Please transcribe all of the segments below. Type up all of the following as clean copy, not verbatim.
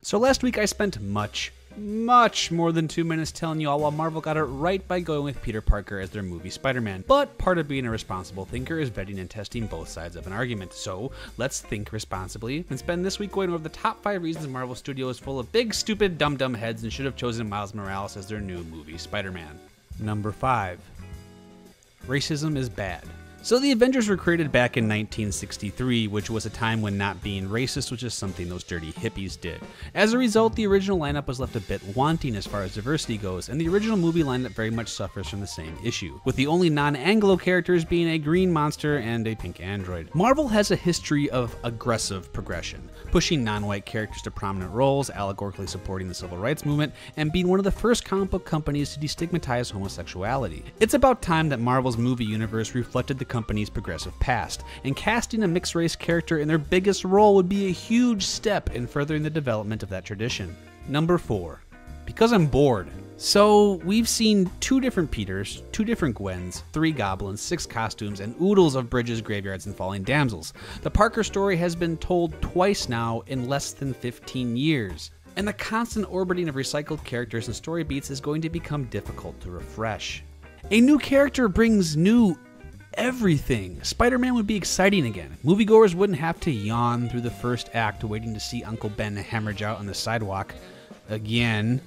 So last week I spent much more than 2 minutes telling you all why Marvel got it right by going with Peter Parker as their movie Spider-Man. But part of being a responsible thinker is vetting and testing both sides of an argument. So let's think responsibly and spend this week going over the top 5 reasons Marvel Studios is full of big, stupid, dumb heads and should have chosen Miles Morales as their new movie Spider-Man. Number 5. Racism is bad. So the Avengers were created back in 1963, which was a time when not being racist was just something those dirty hippies did. As a result, the original lineup was left a bit wanting as far as diversity goes, and the original movie lineup very much suffers from the same issue, with the only non-Anglo characters being a green monster and a pink android. Marvel has a history of aggressive progression, pushing non-white characters to prominent roles, allegorically supporting the civil rights movement, and being one of the first comic book companies to destigmatize homosexuality. It's about time that Marvel's movie universe reflected the company's progressive past, and casting a mixed-race character in their biggest role would be a huge step in furthering the development of that tradition. Number 4. Because I'm bored. So, we've seen 2 different Peters, 2 different Gwens, 3 goblins, 6 costumes, and oodles of bridges, graveyards, and falling damsels. The Parker story has been told twice now in less than 15 years. And the constant orbiting of recycled characters and story beats is going to become difficult to refresh. A new character brings new everything. Spider-Man would be exciting again. Moviegoers wouldn't have to yawn through the first act waiting to see Uncle Ben hemorrhage out on the sidewalk again.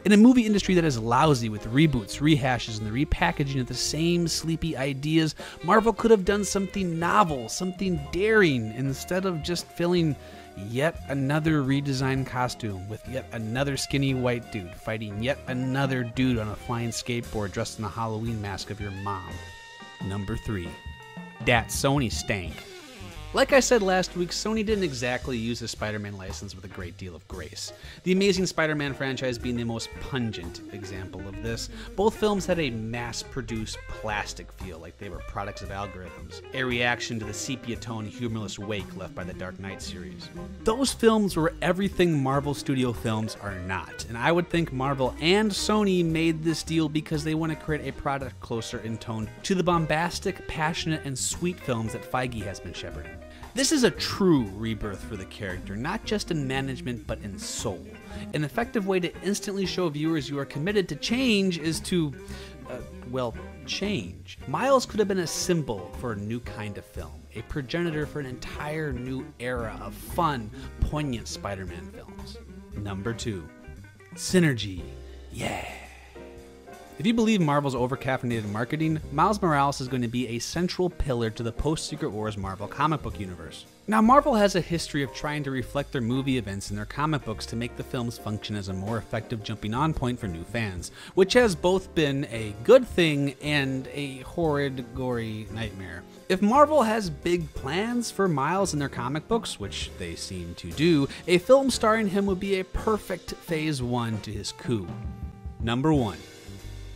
In a movie industry that is lousy with reboots, rehashes, and the repackaging of the same sleepy ideas, Marvel could have done something novel, something daring, instead of just filling yet another redesigned costume with yet another skinny white dude fighting yet another dude on a flying skateboard dressed in the Halloween mask of your mom. Number 3. Dat Sony stank. Like I said last week, Sony didn't exactly use the Spider-Man license with a great deal of grace. The Amazing Spider-Man franchise being the most pungent example of this. Both films had a mass-produced plastic feel, like they were products of algorithms, a reaction to the sepia-tone humorless wake left by the Dark Knight series. Those films were everything Marvel Studio films are not, and I would think Marvel and Sony made this deal because they want to create a product closer in tone to the bombastic, passionate, and sweet films that Feige has been shepherding. This is a true rebirth for the character, not just in management, but in soul. An effective way to instantly show viewers you are committed to change is to, change. Miles could have been a symbol for a new kind of film, a progenitor for an entire new era of fun, poignant Spider-Man films. Number 2. Synergy. Yeah. If you believe Marvel's over-caffeinated marketing, Miles Morales is going to be a central pillar to the post-Secret Wars Marvel comic book universe. Now, Marvel has a history of trying to reflect their movie events in their comic books to make the films function as a more effective jumping-on point for new fans, which has both been a good thing and a horrid, gory nightmare. If Marvel has big plans for Miles in their comic books, which they seem to do, a film starring him would be a perfect phase 1 to his coup. Number 1.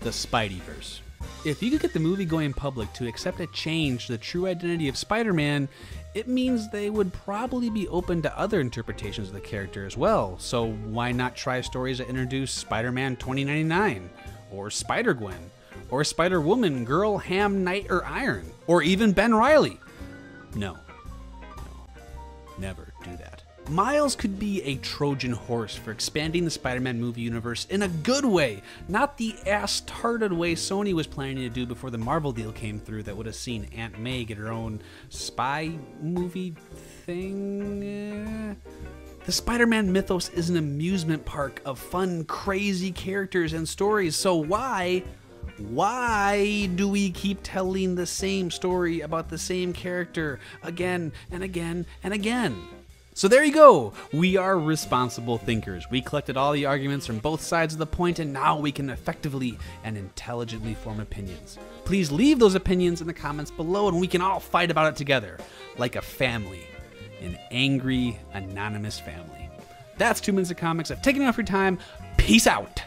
The SpiderVerse. If you could get the movie-going public to accept a change to the true identity of Spider-Man, it means they would probably be open to other interpretations of the character as well. So why not try stories that introduce Spider-Man 2099, or Spider-Gwen, or Spider-Woman, Girl, Ham, Knight, or Iron, or even Ben Reilly? No, never do that. Miles could be a Trojan horse for expanding the Spider-Man movie universe in a good way, not the ass-tarded way Sony was planning to do before the Marvel deal came through that would have seen Aunt May get her own spy movie thing. The Spider-Man mythos is an amusement park of fun, crazy characters and stories, so why do we keep telling the same story about the same character again and again and again? So there you go. We are responsible thinkers. We collected all the arguments from both sides of the point, and now we can effectively and intelligently form opinions. Please leave those opinions in the comments below, and we can all fight about it together, like a family, an angry, anonymous family. That's 2 Minutes of Comics. I've taken enough of your time. Peace out.